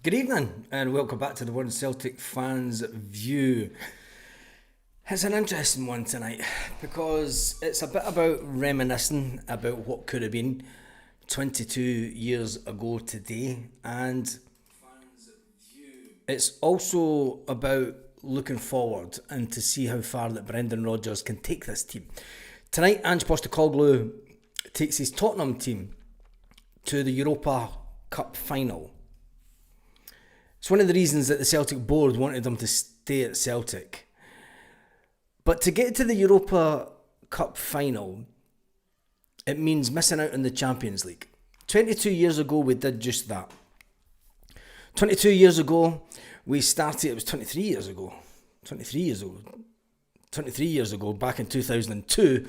Good evening and welcome back to the One Celtic Fans View. It's an interesting one tonight because it's a bit about reminiscing about what could have been 22 years ago today, and it's also about looking forward and to see how far that Brendan Rodgers can take this team. Tonight, Ange Postecoglou takes his Tottenham team to the Europa Cup final. It's one of the reasons that the Celtic board wanted them to stay at Celtic. But to get to the Europa Cup final, it means missing out on the Champions League. 22 years ago, we did just that. 22 years ago, we started, it was 23 years ago, back in 2002.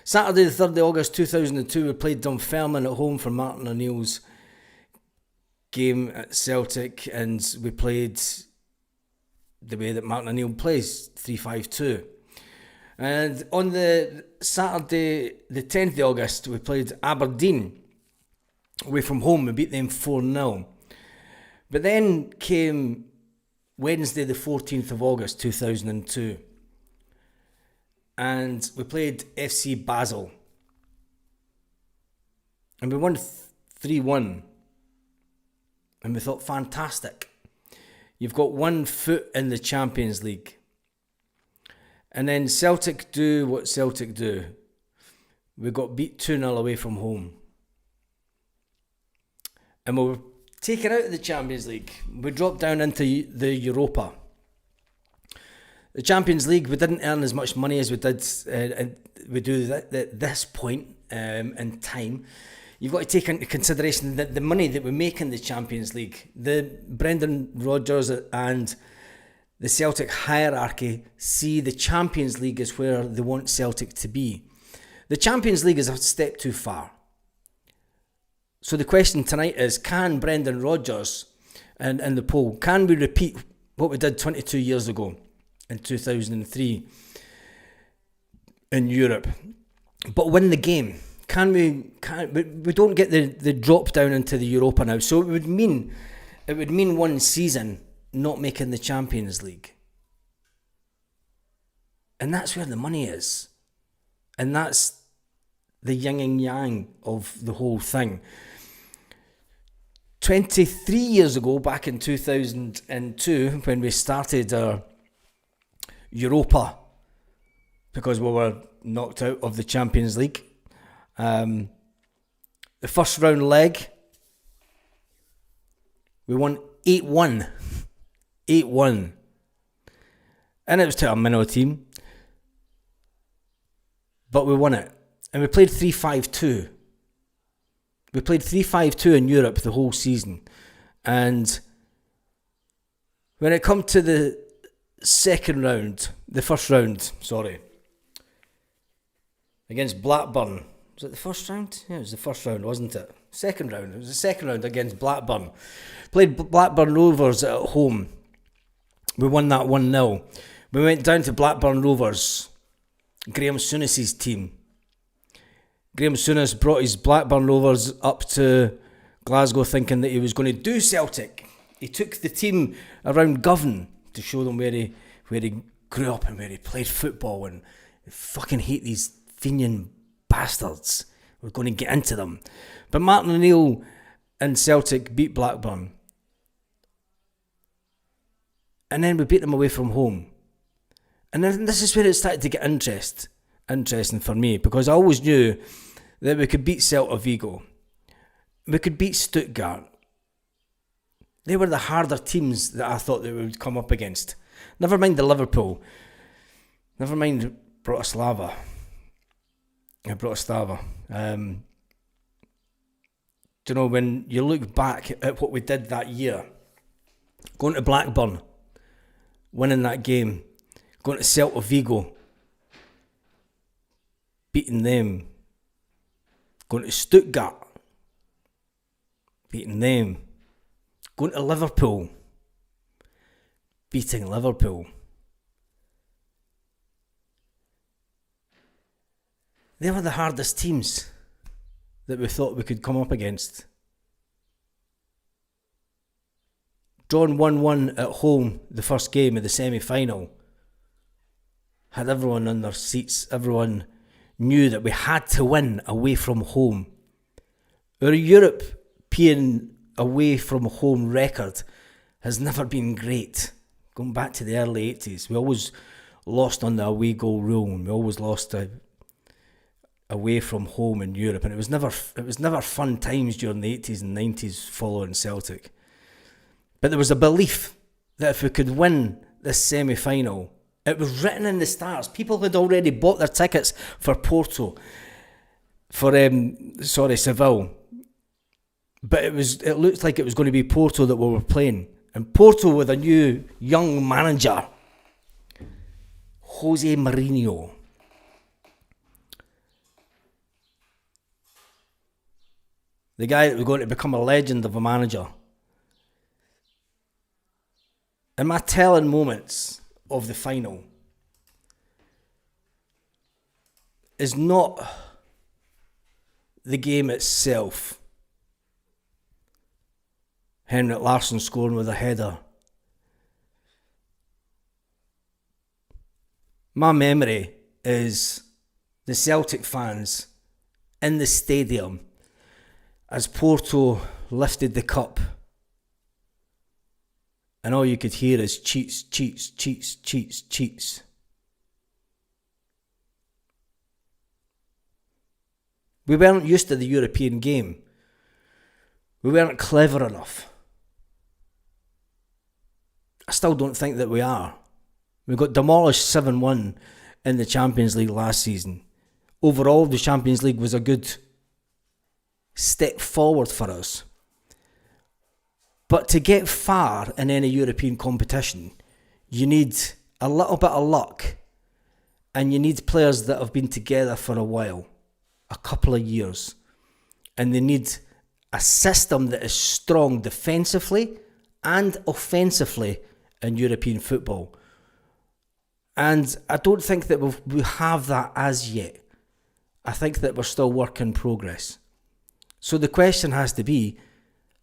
Saturday the 3rd of August 2002, we played Dunfermline at home for Martin O'Neill's game at Celtic, and we played the way that Martin O'Neill plays, 3-5-2. And on the Saturday, the 10th of August, we played Aberdeen away from home. We beat them 4-0. But then came Wednesday, the 14th of August 2002. And we played FC Basel. And we won 3-1. And we thought, fantastic. You've got 1 foot in the Champions League. And then Celtic do what Celtic do. We got beat 2-0 away from home. And we were taken out of the Champions League. We dropped down into the Europa. The Champions League, we didn't earn as much money as we did. We do at this point in time. You've got to take into consideration that the money that we make in the Champions League, the Brendan Rodgers and the Celtic hierarchy see the Champions League as where they want Celtic to be. The Champions League is a step too far. So the question tonight is, can Brendan Rodgers and the poll, can we repeat what we did 22 years ago in 2003 in Europe, but win the game? We don't get the drop down into the Europa now. So it would mean one season not making the Champions League. And that's where the money is. And that's the yin and yang of the whole thing. 23 years ago, back in 2002, when we started our Europa, because we were knocked out of the Champions League, the first round leg, we won 8-1. 8-1. And it was to a minnow team. But we won it. And we played 3-5-2. We played 3-5-2 in Europe the whole season. And when it come to the first round, against Blackburn. Was it the first round? Yeah, it was the first round, wasn't it? Second round. It was the second round against Blackburn. Played Blackburn Rovers at home. We won that 1-0. We went down to Blackburn Rovers, Graham Souness's team. Graham Souness brought his Blackburn Rovers up to Glasgow thinking that he was going to do Celtic. He took the team around Govan to show them where he grew up and where he played football, and I fucking hate these Fenian bastards. We're going to get into them. But Martin O'Neill and Celtic beat Blackburn. And then we beat them away from home. And then this is where it started to get interesting for me, because I always knew that we could beat Celta Vigo. We could beat Stuttgart. They were the harder teams that I thought that we would come up against. Never mind the Liverpool. Never mind Bratislava. Do you know, when you look back at what we did that year, going to Blackburn, winning that game, going to Celta Vigo, beating them, going to Stuttgart, beating them, going to Liverpool, beating Liverpool. They were the hardest teams that we thought we could come up against. drawn 1-1 at home the first game of the semi-final, had everyone on their seats. Everyone knew that we had to win away from home. Our European away from home record has never been great. Going back to the early 80s, we always lost on the away goal rule, and we always lost away from home in Europe, and it was never fun times during the 80s and 90s following Celtic. But there was a belief that if we could win this semi-final, it was written in the stars. People had already bought their tickets for Seville. But it looked like it was going to be Porto that we were playing. And Porto with a new young manager, Jose Mourinho. The guy that was going to become a legend of a manager. In my telling moments of the final is not the game itself. Henrik Larsson scoring with a header. My memory is the Celtic fans in the stadium as Porto lifted the cup. And all you could hear is cheats, cheats, cheats, cheats, cheats. We weren't used to the European game. We weren't clever enough. I still don't think that we are. We got demolished 7-1 in the Champions League last season. Overall, the Champions League was a good step forward for us. But to get far in any European competition, you need a little bit of luck, and you need players that have been together for a while, a couple of years, and they need a system that is strong defensively and offensively in European football. And I don't think that we have that as yet. I think that we're still work in progress. So the question has to be,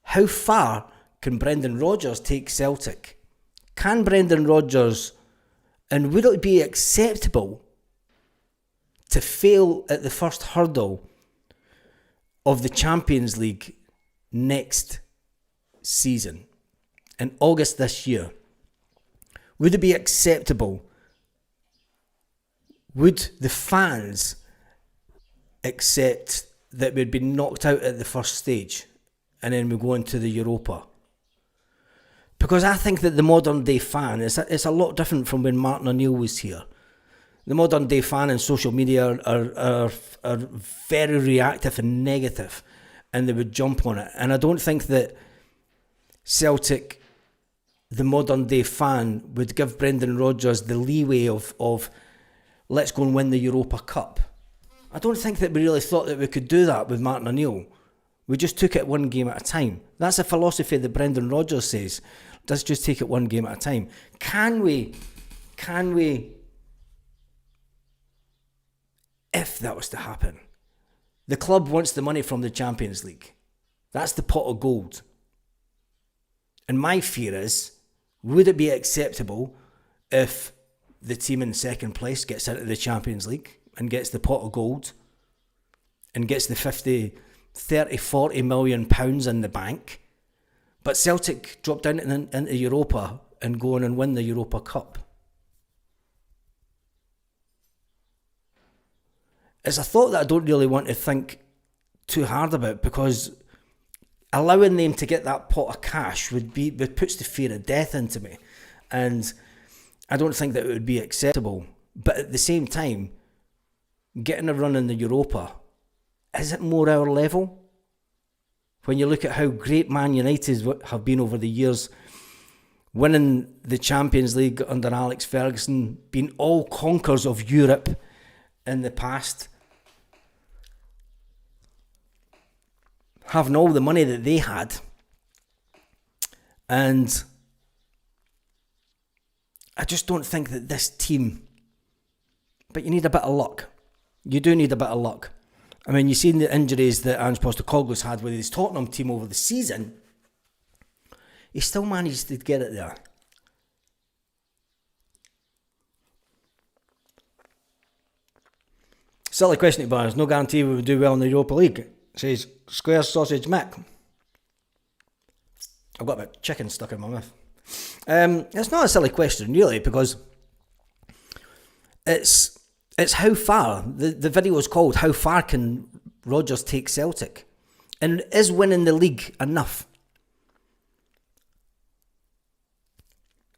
how far can Brendan Rodgers take Celtic? Can Brendan Rodgers, and would it be acceptable to fail at the first hurdle of the Champions League next season, in August this year? Would it be acceptable? Would the fans accept that we'd been knocked out at the first stage and then we go into the Europa? Because I think that the modern day fan is a lot different from when Martin O'Neill was here. The modern day fan in social media are very reactive and negative, and they would jump on it. And I don't think that Celtic, the modern day fan, would give Brendan Rodgers the leeway of let's go and win the Europa Cup. I don't think that we really thought that we could do that with Martin O'Neill. We just took it one game at a time. That's a philosophy that Brendan Rodgers says. Let's just take it one game at a time. Can we, if that was to happen? The club wants the money from the Champions League. That's the pot of gold. And my fear is, would it be acceptable if the team in second place gets into the Champions League and gets the pot of gold and gets the 30-40 million pounds in the bank, but Celtic drop down into Europa and go on and win the Europa Cup? It's a thought that I don't really want to think too hard about, because allowing them to get that pot of cash would puts the fear of death into me, and I don't think that it would be acceptable. But at the same time, getting a run in the Europa, is it more our level? When you look at how great Man United have been over the years, winning the Champions League under Alex Ferguson, being all conquerors of Europe in the past, having all the money that they had, and I just don't think that this team, but you need a bit of luck. You do need a bit of luck. I mean, you've seen the injuries that Ange Postecoglou's had with his Tottenham team over the season. he still managed to get it there. Silly question to Barnes. No guarantee we would do well in the Europa League. Says Square Sausage Mick. I've got a bit of chicken stuck in my mouth. It's not a silly question, really, because it's how far. The video is called "How Far Can Rodgers Take Celtic?" And is winning the league enough?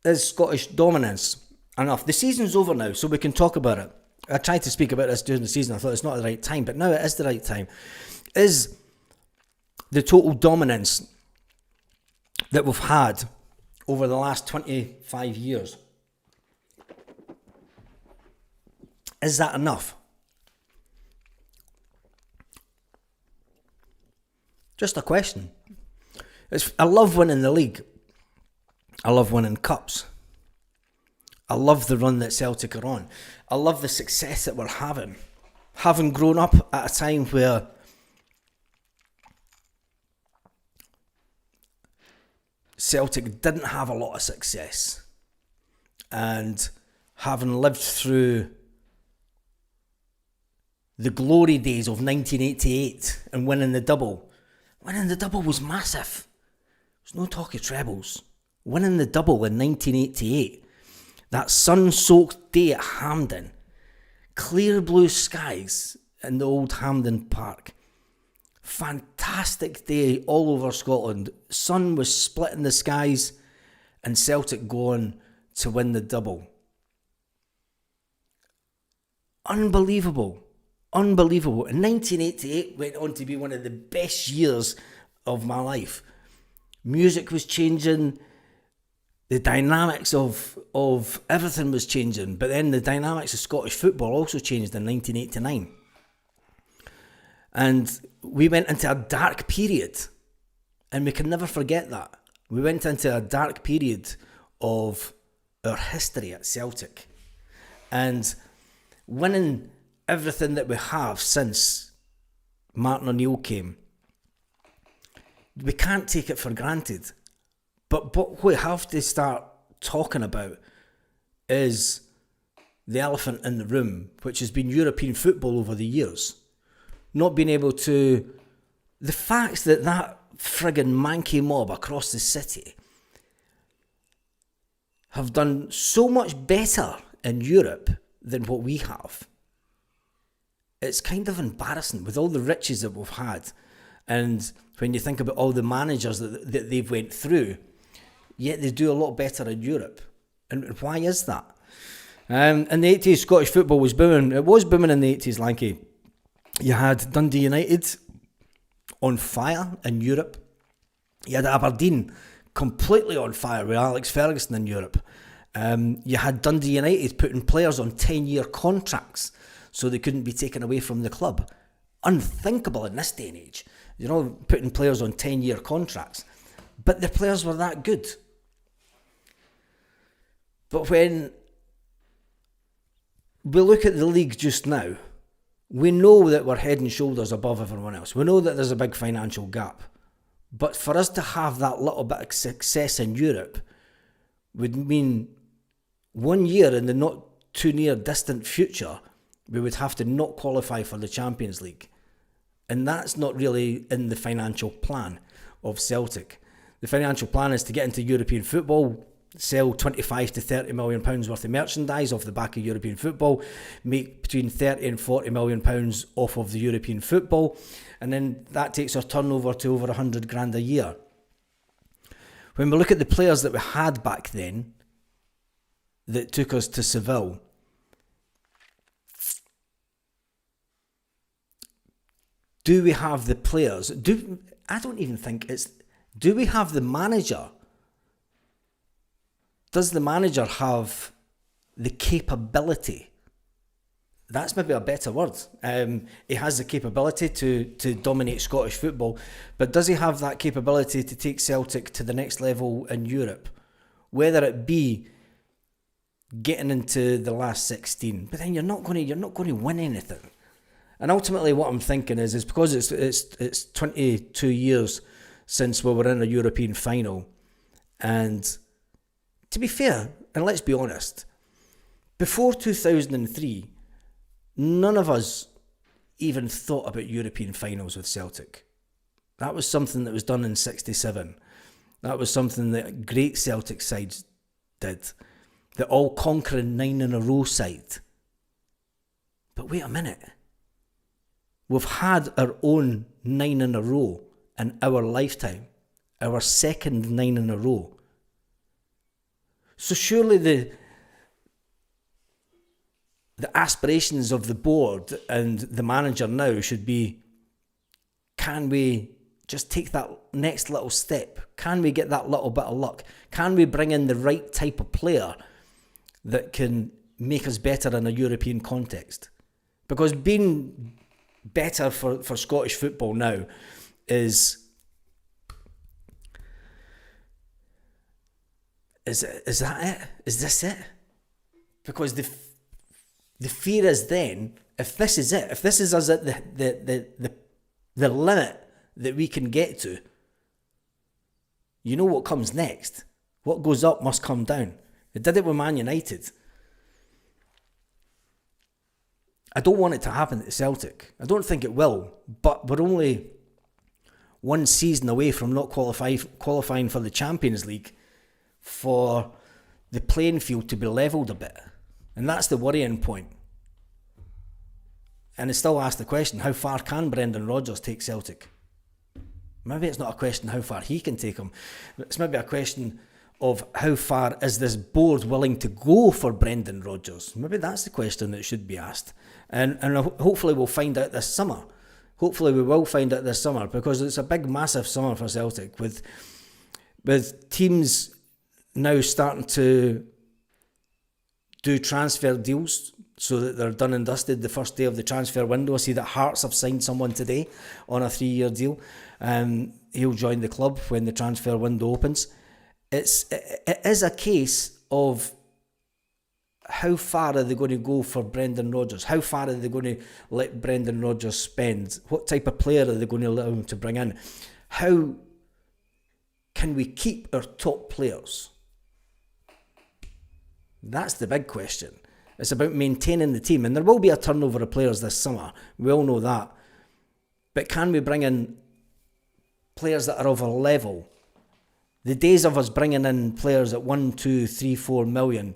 Is Scottish dominance enough? The season's over now, so we can talk about it. I tried to speak about this during the season. I thought it's not the right time, but now it is the right time. Is the total dominance that we've had over the last 25 years, is that enough? Just a question. I love winning the league. I love winning cups. I love the run that Celtic are on. I love the success that we're having. Having grown up at a time where Celtic didn't have a lot of success, and having lived through the glory days of 1988 and winning the double. Winning the double was massive. There's no talk of trebles. Winning the double in 1988. That sun-soaked day at Hampden. Clear blue skies in the old Hampden Park. Fantastic day all over Scotland. Sun was splitting the skies and Celtic going to win the double. Unbelievable. Unbelievable. And 1988 went on to be one of the best years of my life. Music was changing. The dynamics of everything was changing. But then the dynamics of Scottish football also changed in 1989. And we went into a dark period. And we can never forget that. We went into a dark period of our history at Celtic. And winning everything that we have since Martin O'Neill came, we can't take it for granted. But what we have to start talking about is the elephant in the room, which has been European football over the years. Not being able to... The fact that friggin' manky mob across the city have done so much better in Europe than what we have. It's kind of embarrassing with all the riches that we've had. And when you think about all the managers that they've went through, yet they do a lot better in Europe. And why is that? In the 80s, Scottish football was booming. It was booming in the 80s, Lanky. You had Dundee United on fire in Europe. You had Aberdeen completely on fire with Alex Ferguson in Europe. You had Dundee United putting players on 10-year contracts so they couldn't be taken away from the club. Unthinkable in this day and age. You know, putting players on 10-year contracts. But the players were that good. But when we look at the league just now, we know that we're head and shoulders above everyone else. We know that there's a big financial gap. But for us to have that little bit of success in Europe would mean 1 year in the not too near distant future, we would have to not qualify for the Champions League. And that's not really in the financial plan of Celtic. The financial plan is to get into European football, sell 25 to 30 million pounds worth of merchandise off the back of European football, make between 30 and 40 million pounds off of the European football, and then that takes our turnover to over 100 grand a year. When we look at the players that we had back then that took us to Seville, do we have the players? I don't even think it's... Do we have the manager? Does the manager have the capability? That's maybe a better word. He has the capability to dominate Scottish football, but does he have that capability to take Celtic to the next level in Europe? Whether it be getting into the last 16, but then you're not going to win anything. And ultimately, what I'm thinking is because it's 22 years since we were in a European final, And to be fair, and let's be honest, before 2003, none of us even thought about European finals with Celtic. That was something that was done in 67. That was something that great Celtic sides did. The all-conquering 9-in-a-row side. But wait a minute. We've had our own 9-in-a-row in our lifetime. Our second 9-in-a-row. So surely the aspirations of the board and the manager now should be, can we just take that next little step? Can we get that little bit of luck? Can we bring in the right type of player that can make us better in a European context? Because being better for Scottish football now is that it? Is this it? Because the fear is then, if this is it, if this is us at the limit that we can get to, you know what comes next. What goes up must come down. It did it with Man United. I don't want it to happen at Celtic. I don't think it will, but we're only one season away from not qualifying for the Champions League, for the playing field to be levelled a bit. And that's the worrying point. And I still ask the question, how far can Brendan Rodgers take Celtic? Maybe it's not a question how far he can take them. It's maybe a question of how far is this board willing to go for Brendan Rodgers? Maybe that's the question that should be asked. And hopefully we'll find out this summer. Hopefully we will find out this summer, because it's a big, massive summer for Celtic, with teams now starting to do transfer deals so that they're done and dusted the first day of the transfer window. I see that Hearts have signed someone today on a 3-year deal. He'll join the club when the transfer window opens. It is a case of how far are they going to go for Brendan Rodgers? How far are they going to let Brendan Rodgers spend? What type of player are they going to allow him to bring in? How can we keep our top players? That's the big question. It's about maintaining the team. And there will be a turnover of players this summer. We all know that. But can we bring in players that are of a level? The days of us bringing in players at 1, 2, 3, 4 million,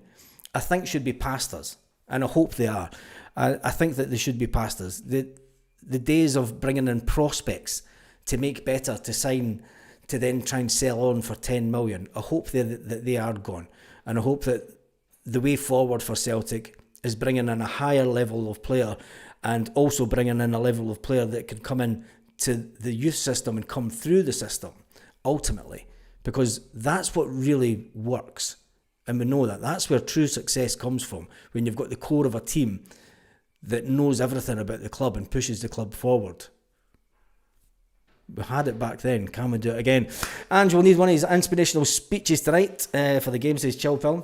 I think should be past us. And I hope they are. I think that they should be past us. The days of bringing in prospects to make better, to sign, to then try and sell on for 10 million, I hope that they are gone. And I hope that the way forward for Celtic is bringing in a higher level of player, and also bringing in a level of player that can come in to the youth system and come through the system, ultimately. Because that's what really works. And we know that. That's where true success comes from, when you've got the core of a team that knows everything about the club and pushes the club forward. We had it back then. Can we do it again? And we'll need one of his inspirational speeches tonight for the game, says Chill Film.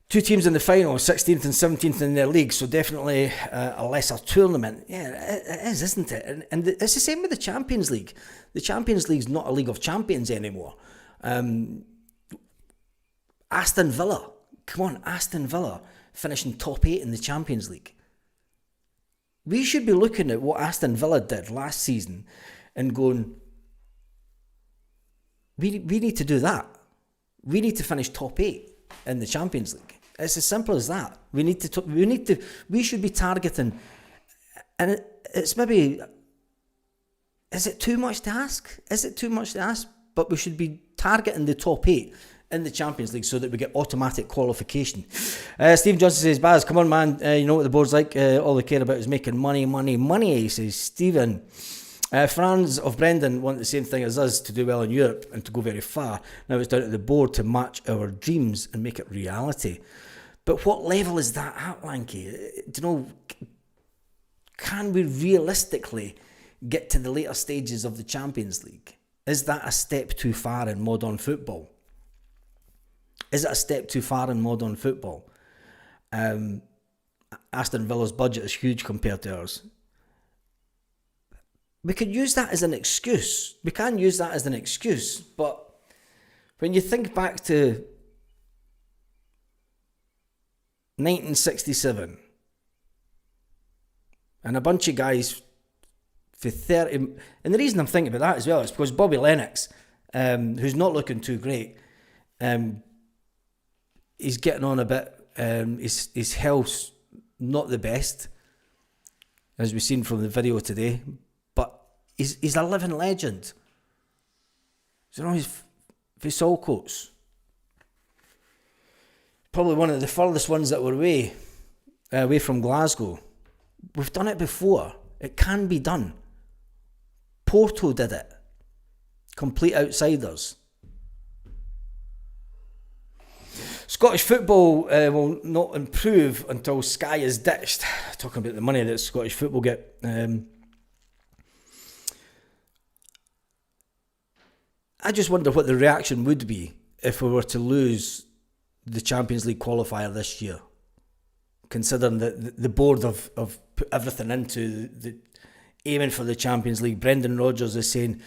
Two teams in the final, 16th and 17th in their league, so definitely a lesser tournament. Yeah, it is, isn't it? And it's the same with the Champions League. The Champions League's not a League of Champions anymore. Aston Villa, come on, Aston Villa finishing top 8 in the Champions League. We should be looking at what Aston Villa did last season and going, we need to do that. We need to finish top 8 in the Champions League. It's as simple as that. We should be targeting, and it's maybe, is it too much to ask? Is it too much to ask? But we should be targeting the top 8 in the Champions League so that we get automatic qualification. Steve Johnson says, Baz, come on, man. You know what the board's like. All they care about is making money, money, money, says Stephen. Fans of Brendan want the same thing as us, to do well in Europe and to go very far. Now it's down to the board to match our dreams and make it reality. But what level is that at, Lanky? Do you know, can we realistically get to the later stages of the Champions League? Is that a step too far in modern football? Is it a step too far in modern football? Aston Villa's budget is huge compared to ours. We could use that as an excuse. We can use that as an excuse, but When you think back to 1967, and a bunch of guys for 30, and the reason I'm thinking about that as well is because Bobby Lennox, who's not looking too great, he's getting on a bit. His health's not the best, as we've seen from the video today, but he's a living legend. You know, he's Vissol coats. Probably one of the furthest ones that were away from Glasgow. We've done it before. It can be done. Porto did it. Complete outsiders. Scottish football will not improve until Sky is ditched. Talking about the money that Scottish football get. I just wonder what the reaction would be if we were to lose the Champions League qualifier this year, considering that the board have put everything into the aiming for the Champions League. Brendan Rodgers is saying,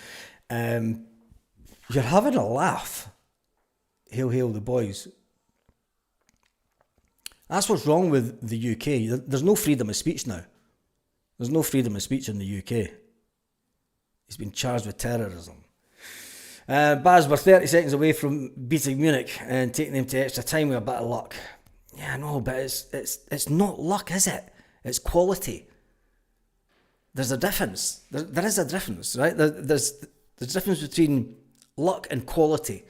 you're having a laugh. Hail, hail the boys. That's what's wrong with the UK. There's no freedom of speech now. There's no freedom of speech in the UK. He's been charged with terrorism. Baz, we're 30 seconds away from beating Munich and taking them to extra time with a bit of luck. Yeah, I know, but it's not luck, is it? It's quality. There's a difference. There is a difference, right? There's a difference between luck and quality.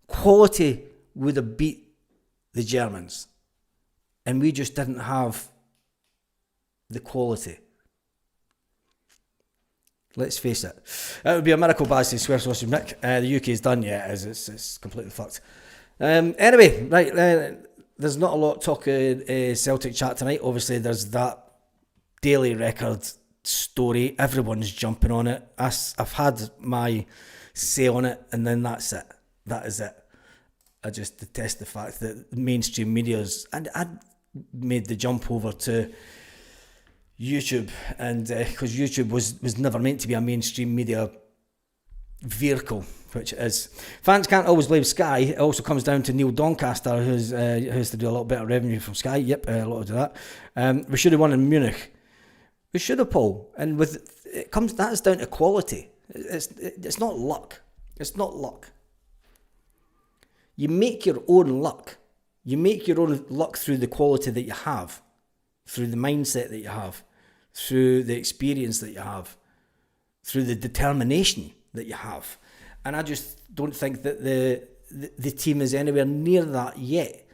Quality would have beat the Germans, and we just didn't have the quality. Let's face it. It would be a miracle, Baz, to swear sausage Nick. The UK is done, yeah, it's completely fucked. Anyway, right, there's not a lot of talk Celtic chat tonight. Obviously, there's that Daily Record story. Everyone's jumping on it. I've had my say on it, and then that's it. That is it. I just detest the fact that mainstream media's... And I made the jump over to YouTube, and because YouTube was never meant to be a mainstream media vehicle, which it is. Fans can't always blame Sky. It also comes down to Neil Doncaster, who has to do a lot better revenue from Sky. Yep, a lot of that. We should have won in Munich. We should have, Paul. And that's down to quality. It's not luck. It's not luck. You make your own luck. You make your own luck through the quality that you have, through the mindset that you have, through the experience that you have, through the determination that you have. And I just don't think that the team is anywhere near that yet.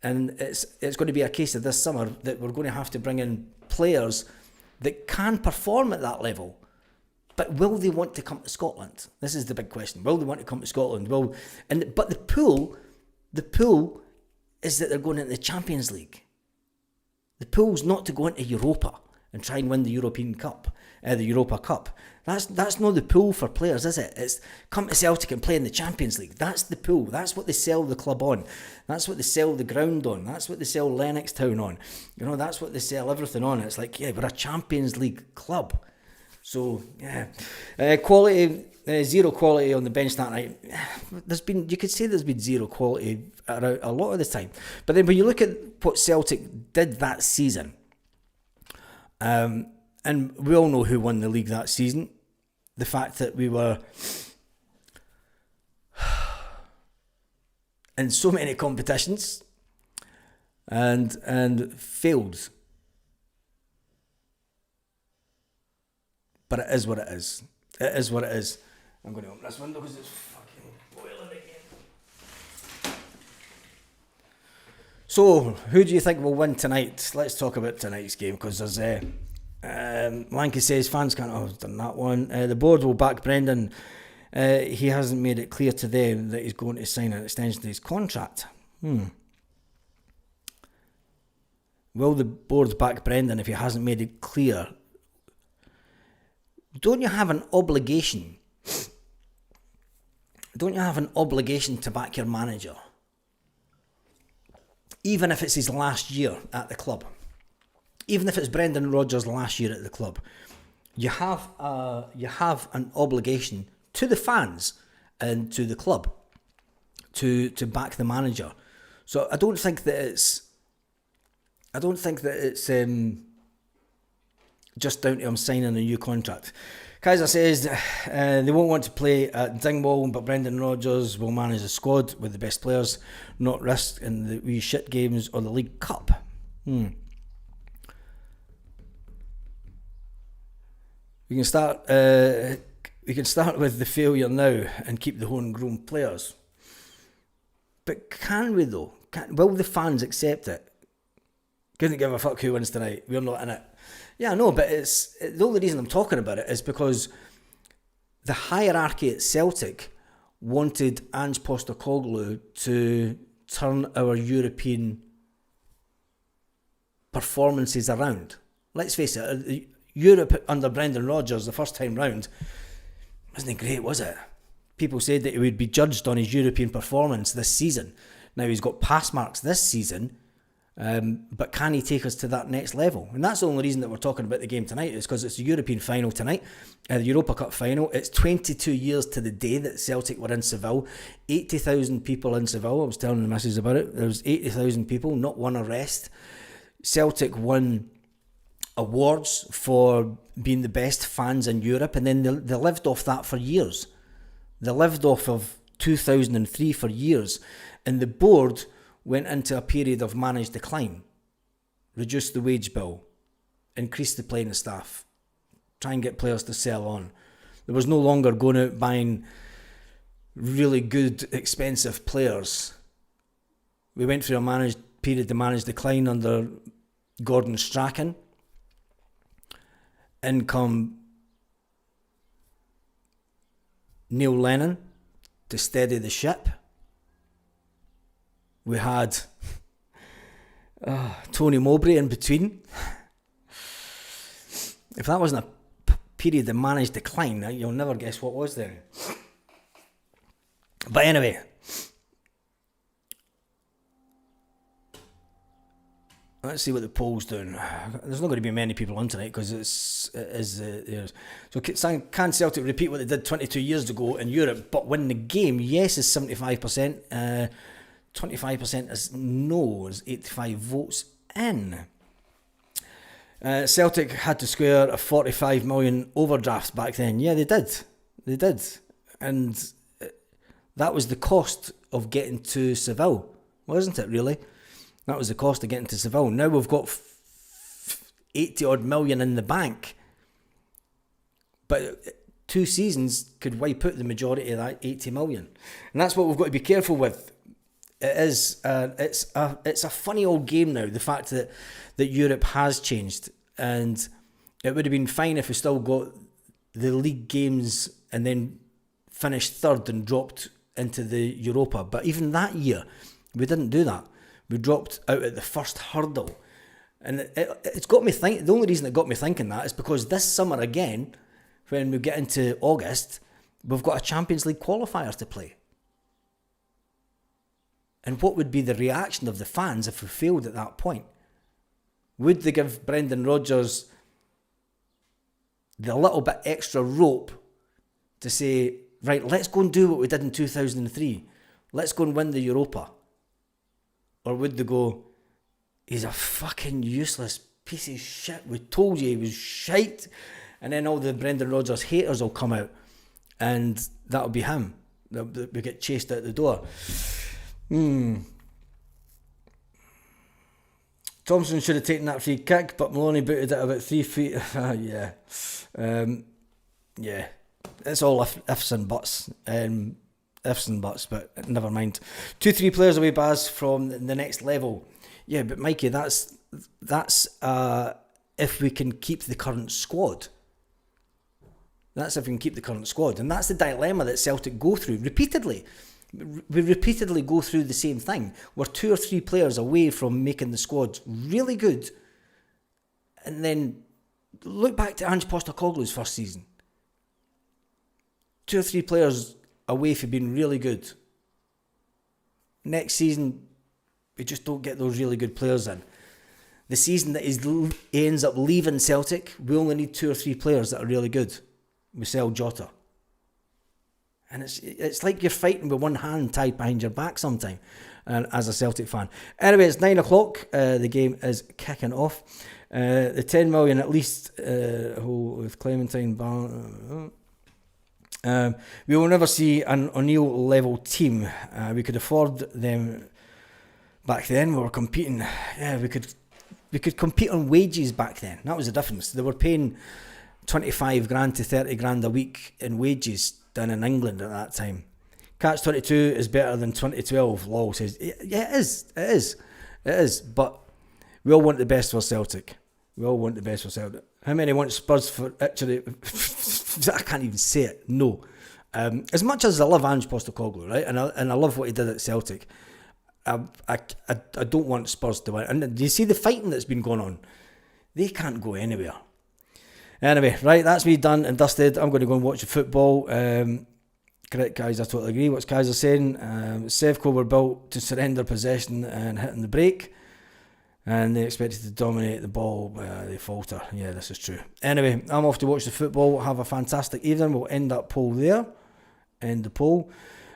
And it's going to be a case of this summer that we're going to have to bring in players that can perform at that level. But will they want to come to Scotland? This is the big question. Will they want to come to Scotland? But the pool is that they're going into the Champions League. The pool's not to go into Europa and try and win the European Cup, the Europa Cup. That's not the pool for players, is it? It's come to Celtic and play in the Champions League. That's the pool. That's what they sell the club on. That's what they sell the ground on. That's what they sell Lennox Town on. You know, that's what they sell everything on. It's like, yeah, we're a Champions League club. So, yeah. Quality, zero quality on the bench that night. You could say there's been zero quality a lot of the time. But then when you look at what Celtic did that season, and we all know who won the league that season, the fact that we were in so many competitions and failed. But it is what it is. It is what it is. I'm going to open this window because it's fucking boiling again. So, who do you think will win tonight? Let's talk about tonight's game, because there's Lanky says fans can't have done that one. The board will back Brendan. He hasn't made it clear to them that he's going to sign an extension to his contract. Will the board back Brendan if he hasn't made it clear? Don't you have an obligation? Don't you have an obligation to back your manager? Even if it's his last year at the club. Even if it's Brendan Rodgers' last year at the club. You have an obligation to the fans and to the club to back the manager. So I don't think that it's just down to him signing a new contract. Kaiser says they won't want to play at Dingwall, but Brendan Rodgers will manage the squad with the best players, not risk in the wee shit games or the League Cup. We can start with the failure now and keep the homegrown players. But can we though? Will the fans accept it? Couldn't give a fuck who wins tonight. We're not in it. Yeah, I know, but the only reason I'm talking about it is because the hierarchy at Celtic wanted Ange Postecoglou to turn our European performances around. Let's face it, Europe under Brendan Rodgers the first time round wasn't great, was it? People said that he would be judged on his European performance this season. Now he's got pass marks this season, but can he take us to that next level? And that's the only reason that we're talking about the game tonight, is because it's the European final tonight, the Europa Cup final. It's 22 years to the day that Celtic were in Seville. 80,000 people in Seville. I was telling the missus about it. There was 80,000 people, not one arrest. Celtic won awards for being the best fans in Europe, and then they lived off that for years. They lived off of 2003 for years, and the board went into a period of managed decline, reduced the wage bill, increased the playing staff, try and get players to sell on. There was no longer going out buying really good, expensive players. We went through a period of managed decline under Gordon Strachan. In come Neil Lennon to steady the ship. We had Tony Mowbray in between. If that wasn't a period of managed decline, you'll never guess what was there. But anyway, let's see what the poll's doing. There's not going to be many people on tonight because so can Celtic repeat what they did 22 years ago in Europe but win the game? Yes is 75%. 25% is no, is 85 votes in. Celtic had to square a 45 million overdraft back then. Yeah, they did. And that was the cost of getting to Seville, wasn't it, really? That was the cost of getting to Seville. Now we've got 80 odd million in the bank. But 2 seasons could wipe out the majority of that 80 million. And that's what we've got to be careful with. It's a funny old game now, the fact that Europe has changed. And it would have been fine if we still got the league games and then finished third and dropped into the Europa. But even that year, we didn't do that. We dropped out at the first hurdle. And it's got me thinking. The only reason it got me thinking that is because this summer again, when we get into August, we've got a Champions League qualifier to play. And what would be the reaction of the fans if we failed at that point? Would they give Brendan Rodgers the little bit extra rope to say, right, let's go and do what we did in 2003. Let's go and win the Europa. Or would they go, he's a fucking useless piece of shit. We told you he was shite. And then all the Brendan Rodgers haters will come out. And that'll be him. We get chased out the door. Thompson should have taken that free kick, but Maloney booted it about 3 feet. Yeah. Yeah. It's all ifs and buts. Ifs and buts, but never mind. 2-3 players away, Baz, from the next level. Yeah, but Mikey, that's if we can keep the current squad. That's if we can keep the current squad. And that's the dilemma that Celtic go through repeatedly. We repeatedly go through the same thing. We're 2 or 3 players away from making the squad really good. And then look back to Ange Postecoglou's first season. 2 or 3 players away from being really good. Next season, we just don't get those really good players in. The season that he ends up leaving Celtic, we only need 2 or 3 players that are really good. We sell Jota. And it's like you're fighting with one hand tied behind your back sometime, and as a Celtic fan. Anyway, it's 9 o'clock. The game is kicking off. The 10 million at least with Clementine Bar. We will never see an O'Neill level team. We could afford them back then. We were competing. Yeah, we could compete on wages back then. That was the difference. They were paying 25 grand to 30 grand a week in wages down in England at that time. Catch 22 is better than 2012. Lol says, yeah, it is. But we all want the best for Celtic. How many want Spurs for actually? I can't even say it. No. As much as I love Ange Postecoglou, right, and I love what he did at Celtic, I don't want Spurs to win. And do you see the fighting that's been going on? They can't go anywhere. Anyway, right, that's me done and dusted. I'm going to go and watch the football. Correct, guys, I totally agree. What's Kaiser saying? Sevco were built to surrender possession and hitting the break, and they expected to dominate the ball. They falter. Yeah, this is true. Anyway, I'm off to watch the football. Have a fantastic evening. We'll end that poll there. End the poll.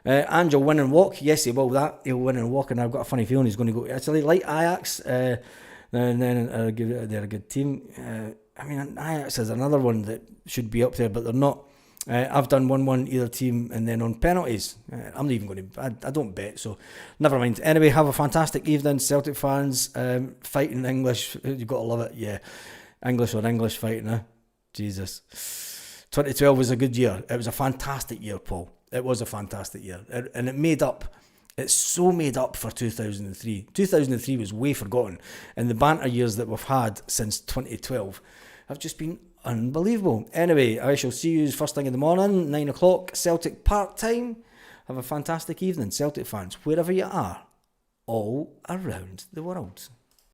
Ange will win and walk. Yes, he will. He'll win and walk, and I've got a funny feeling he's going to go to Italy, like Ajax. And then they're a good team. I mean, Ajax is another one that should be up there, but they're not. I've done 1-1 either team, and then on penalties. I'm not even going to. I don't bet, so never mind. Anyway, have a fantastic evening, Celtic fans. Fighting English, you've got to love it. Yeah, English or English fighting. Jesus. 2012 was a good year. It was a fantastic year, Paul. It was a fantastic year, and it made up. It's so made up for 2003. 2003 was way forgotten, and the banter years that we've had since 2012 have just been unbelievable. Anyway, I shall see you first thing in the morning, 9 o'clock, Celtic Park time. Have a fantastic evening, Celtic fans, wherever you are, all around the world.